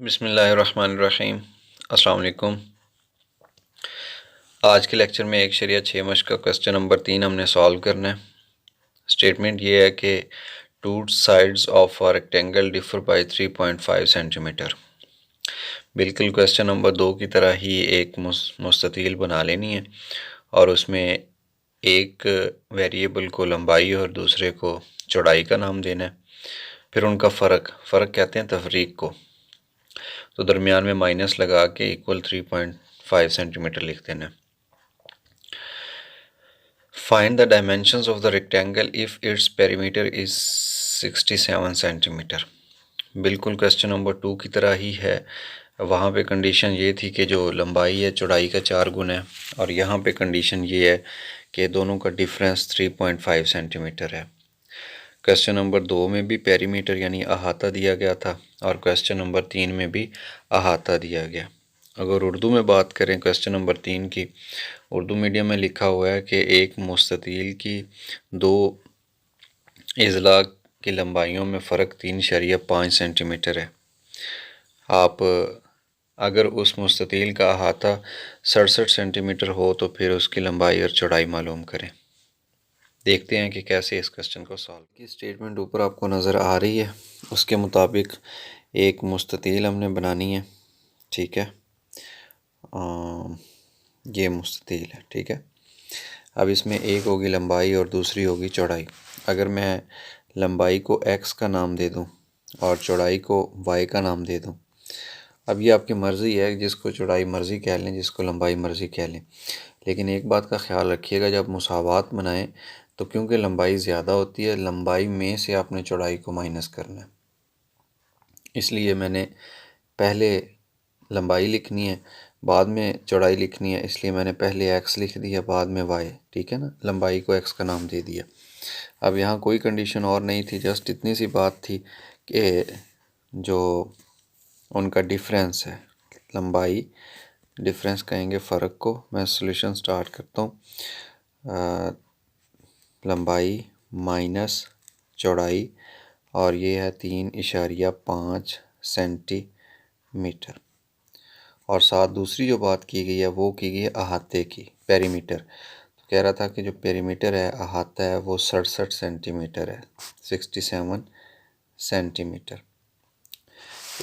बिस्मिल्लाहिर्रहमानिर्रहीम। अस्सलाम वालेकुम। आज के लेक्चर में 1/6 मश्क का क्वेश्चन नंबर 3 हमने सॉल्व करना है। स्टेटमेंट ये है कि two sides of a rectangle differ by 3.5 centimetre. बिल्कुल क्वेश्चन नंबर 2 की तरह ही एक मुस्ततील बना लेनी है और उसमें एक वेरिएबल को लंबाई और दूसरे को चौड़ाई का नाम देना है। फिर उनका फ़र्क कहते हैं तफरीक को, तो दरमियान में माइनस लगा के इक्वल 3.5 सेंटीमीटर लिख देना। Find the dimensions of the rectangle if its perimeter is 67 centimetre. बिल्कुल क्वेश्चन नंबर 2 की तरह ही है। वहाँ पे कंडीशन ये थी कि जो लंबाई है चौड़ाई का 4 गुना है, और यहाँ पे कंडीशन ये है कि दोनों का डिफरेंस 3.5 सेंटीमीटर है। क्वेश्चन नंबर 2 में भी पेरीमीटर यानी अहाता दिया गया था और क्वेश्चन नंबर 3 में भी अहाता दिया गया। अगर उर्दू में बात करें क्वेश्चन नंबर 3 की, उर्दू मीडियम में लिखा हुआ है कि एक मुस्ततील की दो इज़ला की लंबाइयों में फ़र्क 3.5 सेंटीमीटर है। आप अगर उस मुस्ततील का अहाता 67 सेंटीमीटर हो तो फिर उसकी लंबाई और चौड़ाई मालूम करें। देखते हैं कि कैसे इस क्वेश्चन को सॉल्व की। स्टेटमेंट ऊपर आपको नज़र आ रही है, उसके मुताबिक एक मुस्ततील हमने बनानी है। ठीक है, ये मुस्ततील है। ठीक है, अब इसमें एक होगी लंबाई और दूसरी होगी चौड़ाई। अगर मैं लंबाई को x का नाम दे दूं और चौड़ाई को y का नाम दे दूं, अब ये आपकी मर्ज़ी है, जिसको चौड़ाई मर्ज़ी कह लें, जिसको लंबाई मर्ज़ी कह लें। लेकिन एक बात का ख्याल रखिएगा, जब मुसावात बनाएं तो क्योंकि लंबाई ज़्यादा होती है, लंबाई में से आपने चौड़ाई को माइनस करना है। इसलिए मैंने पहले लंबाई लिखनी है, बाद में चौड़ाई लिखनी है, इसलिए मैंने पहले x लिख दिया, बाद में y। ठीक है ना, लंबाई को x का नाम दे दिया। अब यहाँ कोई कंडीशन और नहीं थी, जस्ट इतनी सी बात थी कि जो उनका डिफरेंस है, लंबाई डिफरेंस कहेंगे फ़र्क को। मैं सॉल्यूशन स्टार्ट करता हूँ। लंबाई माइनस चौड़ाई, और ये है 3.5 सेंटीमीटर। और साथ दूसरी जो बात की गई है वो की गई है अहाते की, पेरीमीटर। तो कह रहा था कि जो पेरीमीटर है, अहाता है, वो 67 सेंटीमीटर है, 67 सेंटीमीटर।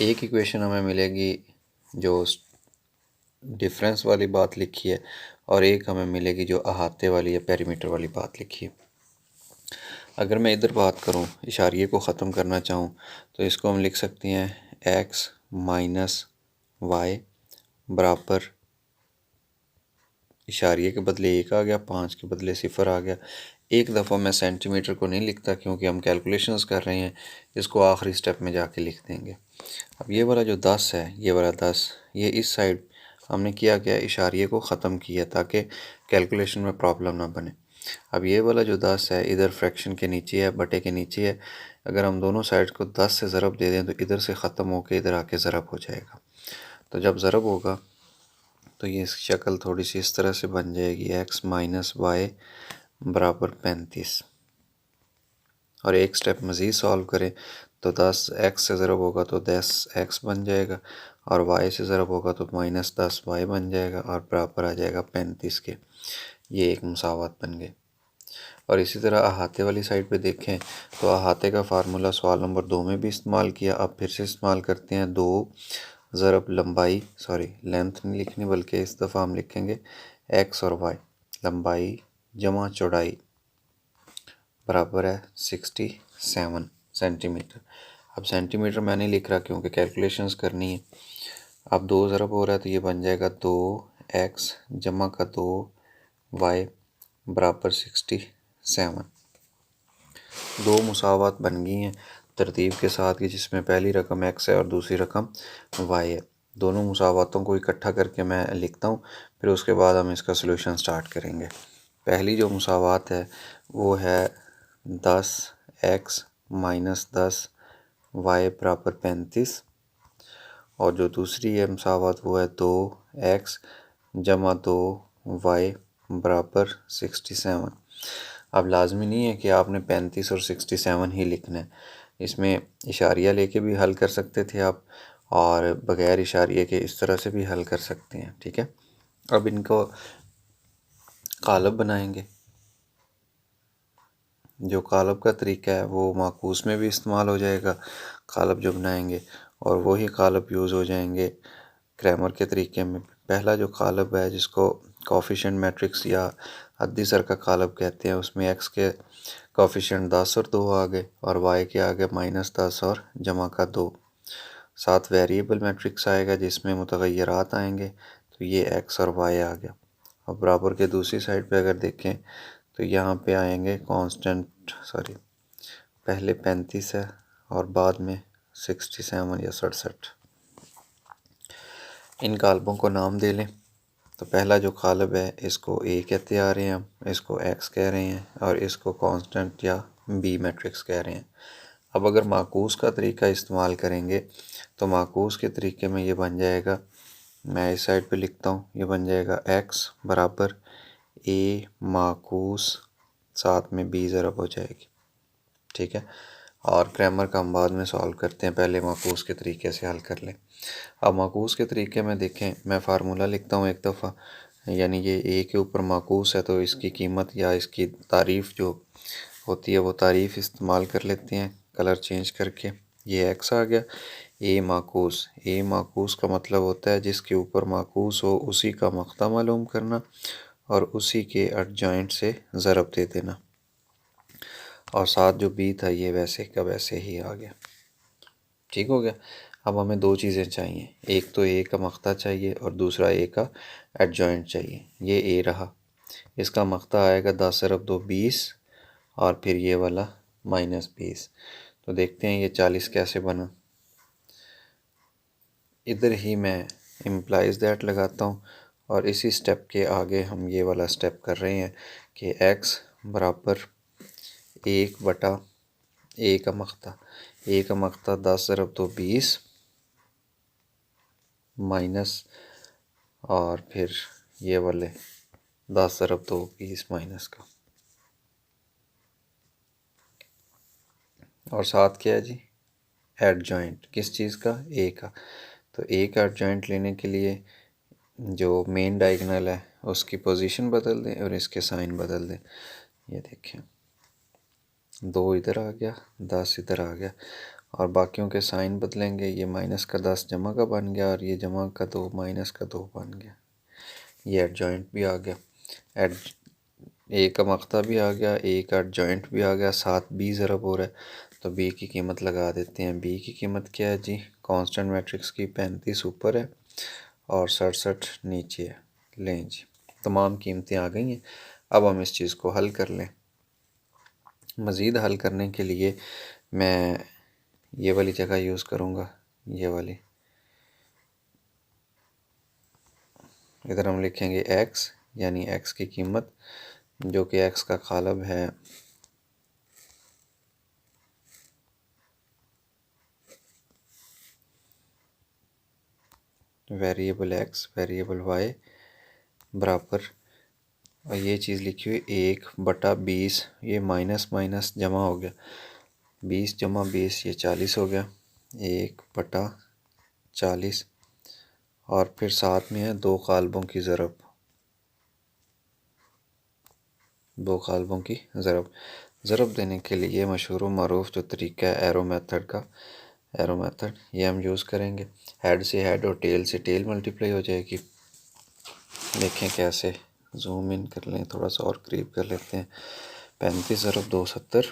एक इक्वेशन हमें मिलेगी जो डिफरेंस वाली बात लिखी है, और एक हमें मिलेगी जो अहाते वाली या पेरीमीटर वाली बात लिखी है। अगर मैं इधर बात करूं, इशारिये को ख़त्म करना चाहूँ, तो इसको हम लिख सकते हैं x माइनस वाई बराबर, इशारिये के बदले 1 आ गया, 5 के बदले 0 आ गया। एक दफ़ा मैं सेंटीमीटर को नहीं लिखता क्योंकि हम कैलकुलेशंस कर रहे हैं, इसको आखिरी स्टेप में जाके लिख देंगे। अब ये वाला जो 10 है, ये वाला 10, ये इस साइड हमने किया क्या, इशारिये को ख़त्म किया ताकि कैलकुलेशन में प्रॉब्लम ना बने। अब ये वाला जो 10 है, इधर फ्रैक्शन के नीचे है, बटे के नीचे है। अगर हम दोनों साइड को 10 से ज़रब दे दें तो इधर से ख़त्म होकर इधर आके ज़रब हो जाएगा। तो जब ज़रब होगा तो ये शक्ल थोड़ी सी इस तरह से बन जाएगी, x माइनस वाई बराबर 35। और एक स्टेप मज़ीद सॉल्व करें तो 10 x से ज़रब होगा तो 10 x बन जाएगा, और y से ज़रब होगा तो माइनस 10 y बन जाएगा, और बराबर आ जाएगा 35 के। ये एक मुसावात बन गई। और इसी तरह अहाते वाली साइड पे देखें तो अहाते का फार्मूला सवाल नंबर 2 में भी इस्तेमाल किया, अब फिर से इस्तेमाल करते हैं। 2 ज़रब लंबाई, सॉरी लेंथ नहीं लिखनी बल्कि इस दफ़ा हम लिखेंगे x और y, लंबाई जमा चौड़ाई बराबर है 67 सेंटीमीटर। अब सेंटीमीटर मैं नहीं लिख रहा क्योंकि कैलकुलेशंस करनी है। अब 2 ज़रब हो रहा है तो ये बन जाएगा 2x जमा का 2y बराबर 67। दो मुसावात बन गई हैं तरतीब के साथ कि जिसमें पहली रकम x है और दूसरी रकम y है। दोनों मुसावातों को इकट्ठा करके मैं लिखता हूँ, फिर उसके बाद हम इसका सलूशन स्टार्ट करेंगे। पहली जो मुसावात है वो है 10x माइनस 10 y बराबर 35, और जो दूसरी है मुसावात वो है 2x जमा 2y बराबर 67। अब लाजमी नहीं है कि आपने 35 और 67 ही लिखना है, इसमें इशारिया लेके भी हल कर सकते थे आप, और बग़ैर इशारिये के इस तरह से भी हल कर सकते हैं। ठीक है, अब इनको कालब बनाएंगे। जो कालब का तरीका है वो माकूस में भी इस्तेमाल हो जाएगा कालब जो बनाएंगे, और वही कालब यूज़ हो जाएंगे क्रैमर के तरीके में। पहला जो कालब है जिसको कोफिशिएंट मैट्रिक्स या अद्दी सर का कालब कहते हैं, उसमें एक्स के कोफिशिएंट 10 और 2 आ गए और वाई के आगे -10 और जमा का 2। साथ वेरिएबल मैट्रिक्स आएगा जिसमें मुतग़य्यरात आएंगे, तो ये एक्स और वाई आ गया। और बराबर के दूसरी साइड पे अगर देखें तो यहाँ पे आएंगे कांस्टेंट, सॉरी पहले 35 है और बाद में 67 या 67। इन कालबों को नाम दे लें। तो पहला जो कालब है इसको ए कहते आ रहे हैं हम, इसको एक्स कह रहे हैं और इसको कांस्टेंट या बी मैट्रिक्स कह रहे हैं। अब अगर माकूस का तरीका इस्तेमाल करेंगे तो माकूस के तरीके में ये बन जाएगा, मैं इस साइड पे लिखता हूँ, ये बन जाएगा एक्स बराबर ए माकूस साथ में बी ज़रब हो जाएगी। ठीक है, और क्रैमर का हम बाद में सॉल्व करते हैं, पहले माकूस के तरीके से हल कर लें। अब माकूस के तरीके में देखें, मैं फार्मूला लिखता हूँ एक दफ़ा, यानी ये ए के ऊपर माकूस है तो इसकी कीमत या इसकी तारीफ़ जो होती है वो तारीफ़ इस्तेमाल कर लेते हैं कलर चेंज करके। ये एक्स आ गया। ए माकूस का मतलब होता है जिसके ऊपर माकूस हो उसी का मख्ता मालूम करना और उसी के एडजॉइंट से ज़रब दे देना। और साथ जो बी था ये वैसे का वैसे ही आ गया। ठीक हो गया। अब हमें दो चीज़ें चाहिए, एक तो ए का मख्ता चाहिए और दूसरा ए का एडजॉइंट चाहिए। ये ए रहा, इसका मख्ता आएगा 10 ज़रब 2 20 और फिर ये वाला -20। तो देखते हैं ये 40 कैसे बना। इधर ही मैं इम्प्लाइज दैट लगाता हूँ और इसी स्टेप के आगे हम ये वाला स्टेप कर रहे हैं कि x बराबर 1 बटा ए का मख्ता 10 ज़रब 2 20 माइनस और फिर ये वाले 10 ज़रब 2 20 माइनस का, और साथ क्या है जी एडजॉइंट, किस चीज़ का, ए का। तो ए का एडजॉइंट लेने के लिए जो मेन डायगोनल है उसकी पोजीशन बदल दें और इसके साइन बदल दें। ये देखें 2 इधर आ गया, 10 इधर आ गया और बाकियों के साइन बदलेंगे। ये -10 जमा का बन गया और ये जमा का 2 -2 बन गया। ये एडजॉइंट भी आ गया, एड ए का मख्ता भी आ गया, ए का एडजॉइंट भी आ गया, साथ बी ज़रब हो रहा है तो बी की कीमत लगा देते हैं। बी की कीमत क्या है जी, कांस्टेंट मैट्रिक्स की 35 ऊपर है और 67 नीचे है। लें जी, तमाम कीमतें आ गई हैं। अब हम इस चीज़ को हल कर लें। मज़ीद हल करने के लिए मैं ये वाली जगह यूज़ करूँगा, ये वाली। इधर हम लिखेंगे x, यानी x की कीमत जो कि x का कालब है वेरिएबल x वेरिएबल y बराबर, और ये चीज़ लिखी हुई 1 बटा 20, ये माइनस माइनस जमा हो गया, 20 जमा 20 ये 40 हो गया, 1 बटा 40 और फिर साथ में है दो कालबों की ज़रब, दो कालबों की ज़रब देने के लिए मशहूर मरूफ जो तरीका है एरो मेथड का, एरो मेथड ये हम यूज़ करेंगे। हेड से हेड और टेल से टेल मल्टीप्लाई हो जाएगी। देखें कैसे, जूम इन कर लें, थोड़ा सा और करीब कर लेते हैं। 35 ज़रब 2 70,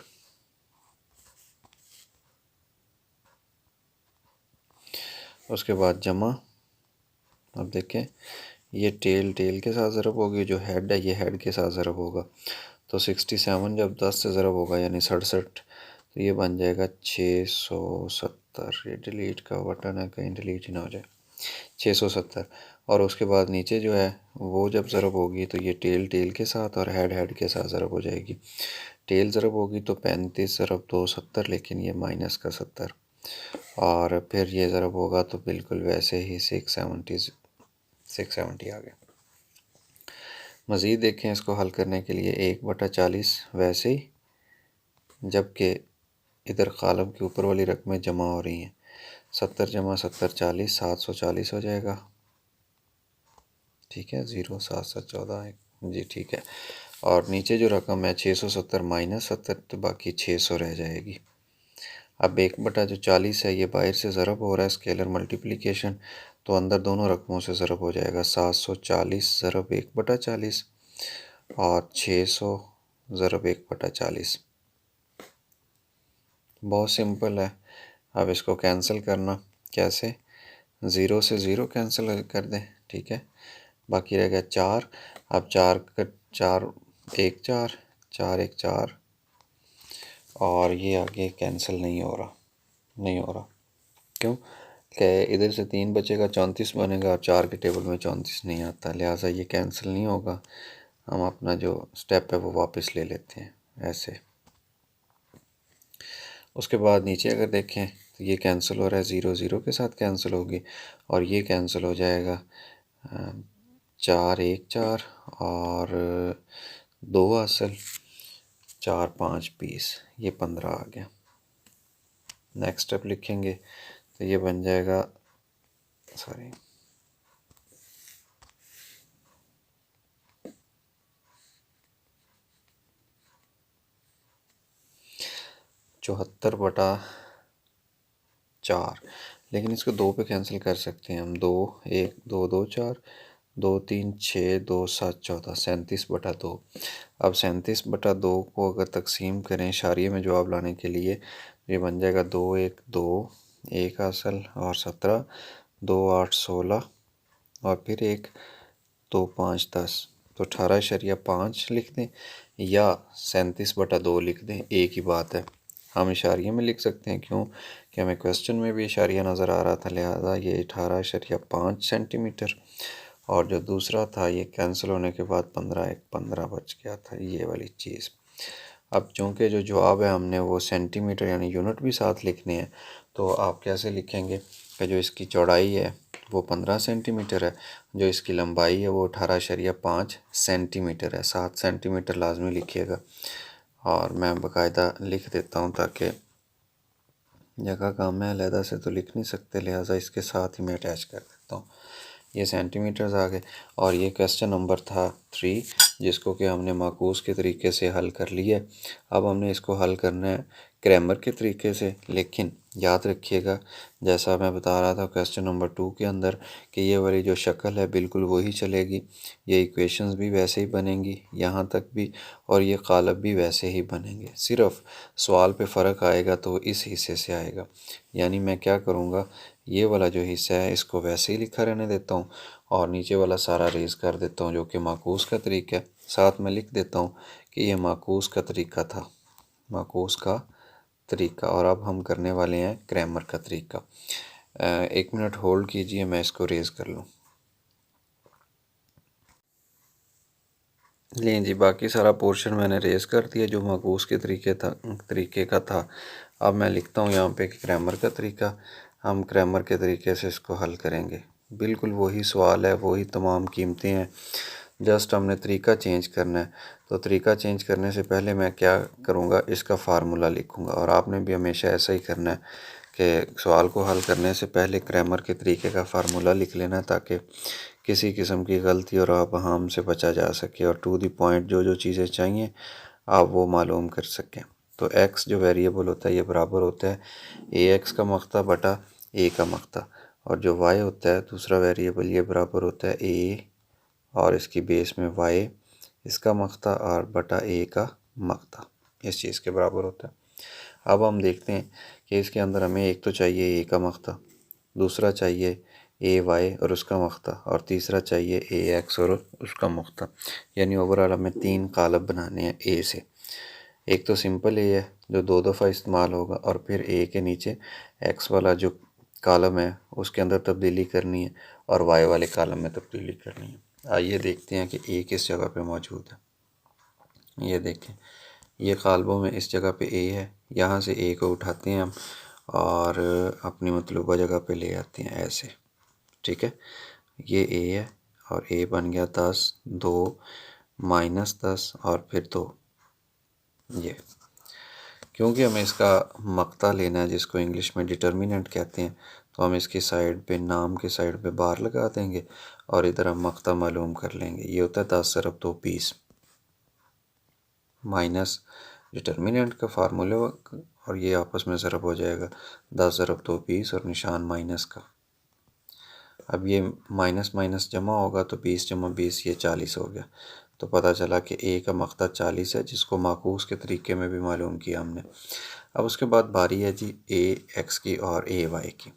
उसके बाद जमा। अब देखें ये टेल टेल के साथ ज़रब होगी, जो हेड है ये हेड के साथ ज़रब होगा। तो 67 जब 10 से ज़रब होगा यानी 67, तो ये बन जाएगा 670। ये डिलीट का बटन है, कहीं डिलीट ही ना हो जाए। 670 और उसके बाद नीचे जो है वो जब ज़रब होगी तो ये टेल टेल के साथ और हेड हेड के साथ ज़रब हो जाएगी। टेल ज़रब होगी तो 35 ज़रब 2 70, लेकिन ये माइनस का 70 और फिर ये ज़रब होगा तो बिल्कुल वैसे ही 670 आ गया। मज़ीद देखें इसको हल करने के लिए 1 बटा 40 वैसे ही, जबकि इधर कालम के ऊपर वाली रकमें जमा हो रही हैं 70 जमा 70 40, 740 हो जाएगा। ठीक है, 0 7 7 14 जी ठीक है। और नीचे जो रकम है 670 माइनस 70, तो बाकी 600 रह जाएगी। अब 1/40 है, ये बाहर से ज़रब हो रहा है, स्केलर मल्टीप्लिकेशन, तो अंदर दोनों रकमों से ज़रब हो जाएगा। 740 ज़रब 1/40 और 600 ज़रब 1/40। बहुत सिंपल है। अब इसको कैंसिल करना कैसे, 0 से 0 कैंसिल कर दें, ठीक है। बाकी रह गया 4। अब 4 का 4 1 4, 4 1 4, और ये आगे कैंसिल नहीं हो रहा, नहीं हो रहा। क्यों कि इधर से 3 बचेगा, 34 बनेगा, और 4 के टेबल में 34 नहीं आता, लिहाजा ये कैंसिल नहीं होगा। हम अपना जो स्टेप है वो वापस ले लेते हैं ऐसे। उसके बाद नीचे अगर देखें तो ये कैंसिल हो रहा है, 0 0 के साथ कैंसिल होगी, और ये कैंसिल हो जाएगा। 4 1 4 और 2 असल, 4 5 20, ये 15 आ गया। नेक्स्ट स्टेप लिखेंगे तो ये बन जाएगा, सॉरी 74/4, लेकिन इसको 2 पे कैंसिल कर सकते हैं हम। 2 1 2 2 4, 2 3 6 2 7 14, 37/2। अब 37/2 को अगर तकसीम करें इशारिये में जवाब लाने के लिए, ये बन जाएगा 2 1 2, 1 असल और 17, 2 8 16, और फिर 1 2 5 10, तो 18.5 लिख दें या 37/2 लिख दें, एक ही बात है। हम इशारिये में लिख सकते हैं, क्यों कि हमें क्वेश्चन में भी इशारिया नज़र आ रहा था, लिहाजा ये 18.5 सेंटीमीटर, और जो दूसरा था ये कैंसिल होने के बाद 15 1 15 बच गया था, ये वाली चीज़। अब चूँकि जो जवाब है हमने वो सेंटीमीटर यानी यूनिट भी साथ लिखने हैं, तो आप कैसे लिखेंगे कि जो इसकी चौड़ाई है वो 15 सेंटीमीटर है, जो इसकी लंबाई है वो 18.5 सेंटीमीटर है। 7 सेंटीमीटर लाजमी लिखिएगा, और मैं बाकायदा लिख देता हूँ ताकि जगह कम है, अलहदा से तो लिख नहीं सकते, लिहाजा इसके साथ ही मैं अटैच कर देता हूँ। ये सेंटीमीटर्स आ गए, और ये क्वेश्चन नंबर था 3, जिसको कि हमने माकूस के तरीके से हल कर लिया। अब हमने इसको हल करना है क्रैमर के तरीके से, लेकिन याद रखिएगा जैसा मैं बता रहा था क्वेश्चन नंबर 2 के अंदर कि ये वाली जो शक्ल है बिल्कुल वही चलेगी, ये इक्वेशंस भी वैसे ही बनेंगी यहाँ तक भी, और ये कालब भी वैसे ही बनेंगे। सिर्फ सवाल पे फ़र्क आएगा तो इस हिस्से से आएगा। यानी मैं क्या करूँगा, ये वाला जो हिस्सा है इसको वैसे ही लिखा रहने देता हूँ, और नीचे वाला सारा रेज़ कर देता हूँ जो कि माकूस का तरीका है। साथ में लिख देता हूँ कि ये माकूस का तरीका था, माकूस का तरीका। और अब हम करने वाले हैं क्रैमर का तरीका। 1 मिनट होल्ड कीजिए, मैं इसको रेज़ कर लूँ। लें जी, बाकी सारा पोर्शन मैंने रेज़ कर दिया जो माकूस के तरीके का था। अब मैं लिखता हूँ यहाँ पे कि क्रैमर का तरीका। हम क्रैमर के तरीके से इसको हल करेंगे। बिल्कुल वही सवाल है, वही तमाम कीमतें हैं, जस्ट हमने तरीका चेंज करना है। तो तरीका चेंज करने से पहले मैं क्या करूँगा, इसका फ़ार्मूला लिखूँगा, और आपने भी हमेशा ऐसा ही करना है कि सवाल को हल करने से पहले क्रैमर के तरीके का फ़ार्मूला लिख लेना, ताकि किसी किस्म की गलती और आबहम से बचा जा सके, और टू द पॉइंट जो जो चीज़ें चाहिए आप वो मालूम कर सकें। तो x जो वेरिएबल होता है ये बराबर होता है ax का मख्ता बटा a का मख्ता, और जो y होता है दूसरा वेरिएबल ये बराबर होता है a और इसकी बेस में y इसका मख्ता और बटा a का मख्ता, इस चीज़ के बराबर होता है। अब हम देखते हैं कि इसके अंदर हमें एक तो चाहिए a का मख्ता, दूसरा चाहिए ए वाई और उसका मख्ता, और तीसरा चाहिए ए एक्स और उसका मख्ता। यानी ओवरऑल हमें 3 कालब बनाने हैं ए से। एक तो सिंपल ए है जो 2 दफ़ा इस्तेमाल होगा, और फिर ए के नीचे एक्स वाला जो कालम है उसके अंदर तब्दीली करनी है, और वाई वाले कालम में तब्दीली करनी है। आइए देखते हैं कि ए किस जगह पे मौजूद है। ये देखें, ये कालबों में इस जगह पे ए है, यहाँ से ए को उठाते हैं हम और अपनी मतलूबा जगह पे ले आते हैं ऐसे, ठीक है। ये ए है, और ए बन गया 10, 2 -10 और फिर 2, ये क्योंकि हमें इसका मक्ता लेना है जिसको इंग्लिश में डिटर्मिनेंट कहते हैं, तो हम इसकी साइड पे, नाम के साइड पे बार लगा देंगे और इधर हम मक्ता मालूम कर लेंगे। ये होता है 10 ज़रब 2 20 माइनस डिटर्मिनेंट का फार्मूला, और ये आपस में ज़रब हो जाएगा 10 ज़रब 2 20 और निशान माइनस का। अब ये माइनस माइनस जमा होगा तो 20 जमा 20 ये 40 हो गया। तो पता चला कि ए का मख्ता 40 है, जिसको माकूस के तरीके में भी मालूम किया हमने। अब उसके बाद बारी है जी ए एक्स की और ए वाई की।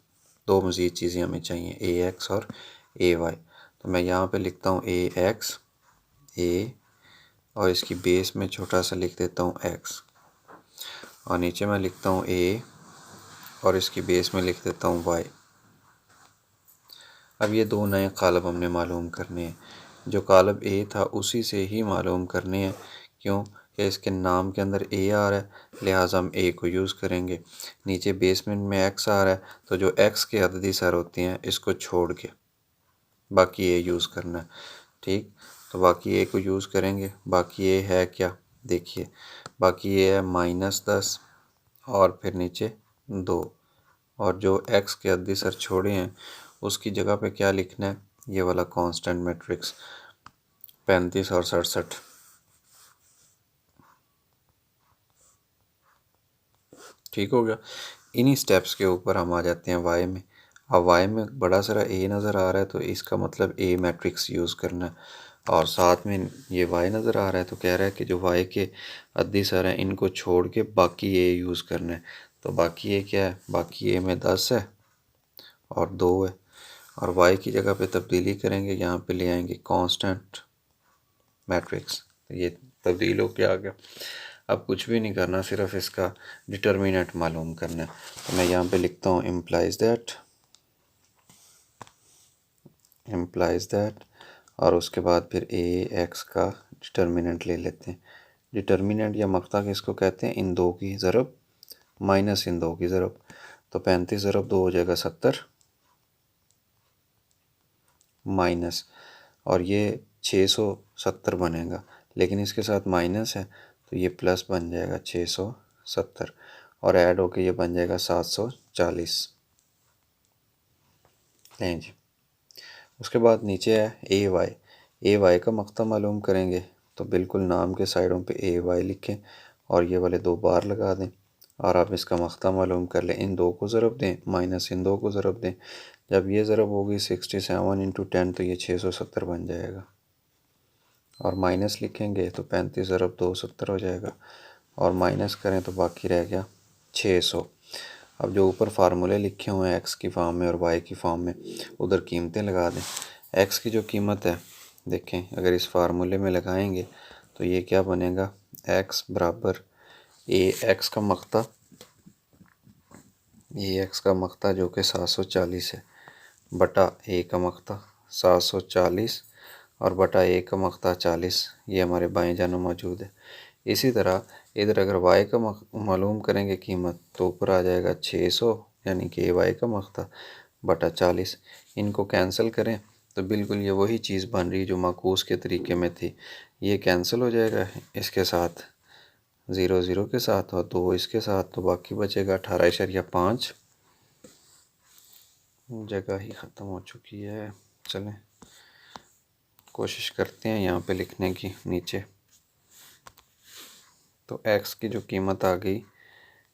दो मज़ीद चीज़ें हमें चाहिए, ए एक्स और ए वाई। तो मैं यहाँ पे लिखता हूँ ए एक्स, ए, और इसकी बेस में छोटा सा लिख देता हूँ एक्स, और नीचे मैं लिखता हूँ ए और इसकी बेस में लिख देता हूँ वाई। अब ये दो नए कालब हमने मालूम करने हैं। जो कालब ए था उसी से ही मालूम करने हैं, क्यों कि इसके नाम के अंदर ए आ रहा है, लिहाजा हम ए को यूज़ करेंगे। नीचे बेसमेंट में एक्स आ रहा है, तो जो एक्स के अददी सर होती हैं इसको छोड़ के बाकी ए यूज़ करना है। ठीक, तो बाकी ए को यूज़ करेंगे। बाकी ए है क्या, देखिए, बाकी ए है -10 और फिर नीचे 2, और जो एक्स के अद्दी सर छोड़े हैं उसकी जगह पे क्या लिखना है, ये वाला कांस्टेंट मैट्रिक्स 35 और 67। ठीक हो गया। इन्हीं स्टेप्स के ऊपर हम आ जाते हैं वाई में। अब वाई में बड़ा सारा ए नज़र आ रहा है, तो इसका मतलब ए मैट्रिक्स यूज़ करना है, और साथ में ये वाई नज़र आ रहा है, तो कह रहा है कि जो वाई के अद्दी सर हैं इनको छोड़ के बाकी ए यूज़ करना है। तो बाकी ए क्या है, बाकी ए में 10 है और 2 है, और वाई की जगह पे तब्दीली करेंगे, यहाँ पे ले आएंगे कांस्टेंट मैट्रिक्स, तो ये तब्दील हो के आ गया। अब कुछ भी नहीं करना, सिर्फ इसका डिटर्मिनेंट मालूम करना है। तो मैं यहाँ पे लिखता हूँ इम्प्लाइज दैट, और उसके बाद फिर ए एक्स का डिटर्मिनेंट ले लेते हैं। डिटर्मिनेंट या मक्ता किसको कहते हैं, इन दो की ज़रब माइनस इन दो की ज़रब। तो 35 ज़रब 2 हो जाएगा 70 माइनस, और ये 670 बनेगा, लेकिन इसके साथ माइनस है तो ये प्लस बन जाएगा 670, और ऐड होके ये बन जाएगा 740। लें जी। उसके बाद नीचे है ए वाई का मख्ता मालूम करेंगे, तो बिल्कुल नाम के साइडों पे ए वाई लिखें और ये वाले 2 बार लगा दें, और आप इसका मख्ता मालूम कर लें। इन 2 को ज़रब दें माइनस इन 2 को ज़रब दें। जब ये ज़रब होगी 67 इंटू 10 तो ये 670 बन जाएगा, और माइनस लिखेंगे तो 35 ज़रब 2 70 हो जाएगा, और माइनस करें तो बाकी रह गया 600। अब जो ऊपर फार्मूले लिखे हुए हैं एक्स की फॉर्म में और वाई की फॉर्म में, उधर कीमतें लगा दें। एक्स की जो कीमत है, देखें, अगर इस फार्मूले में लगाएंगे तो ये क्या बनेगा, एक्स बराबर ए एक्स का मख्ता, ए एक्स का मख्ता जो कि 740 है, बटा ए का मख्ता 740 और बटा ए का मख्ता 40, ये हमारे बाएं जानब मौजूद है। इसी तरह इधर अगर वाई का मालूम करेंगे कीमत, तो ऊपर आ जाएगा 600, यानी कि ए वाई का मख्ता बटा 40। इनको कैंसिल करें तो बिल्कुल ये वही चीज़ बन रही जो माकूस के तरीके में थी। ये कैंसिल हो जाएगा इसके साथ, 0 0 के साथ, और 2 इसके साथ, तो बाकी बचेगा 18.5। जगह ही ख़त्म हो चुकी है, चलें कोशिश करते हैं यहाँ पे लिखने की नीचे। तो x की जो कीमत आ गई,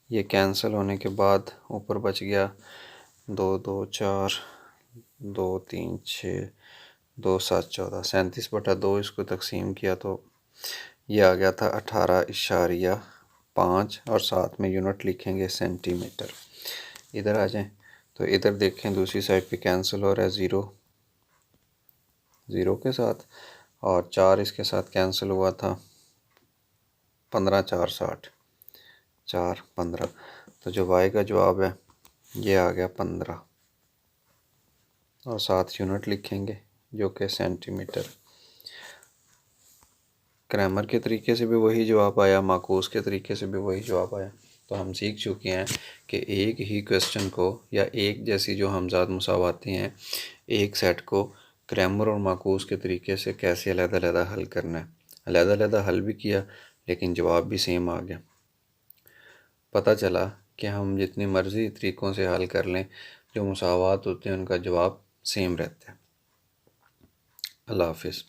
ये कैंसिल होने के बाद ऊपर बच गया 2 2 4 2 3 6 2 7 14, 37/2 इसको तकसीम किया तो ये आ गया था 18.5, और साथ में यूनिट लिखेंगे सेंटीमीटर। इधर आ जाएं तो इधर देखें दूसरी साइड पे कैंसिल हो रहा है 0 0 के साथ, और 4 इसके साथ कैंसिल हुआ था, 15 4 60, 4 15, तो जो वाई का जवाब है ये आ गया 15, और साथ यूनिट लिखेंगे जो कि सेंटीमीटर। क्रैमर के तरीके से भी वही जवाब आया, माकूस के तरीके से भी वही जवाब आया। तो हम सीख चुके हैं कि एक ही क्वेश्चन को या एक जैसी जो हमज़ाद मुसावाती हैं, एक सेट को क्रैमर और माकूस के तरीके से कैसे अलग-अलग हल करना है। अलग-अलग हल भी किया लेकिन जवाब भी सेम आ गया। पता चला कि हम जितनी मर्ज़ी तरीक़ों से हल कर लें, जो मुसावात होते हैं उनका जवाब सेम रहता है। अल्लाह हाफ़िज़।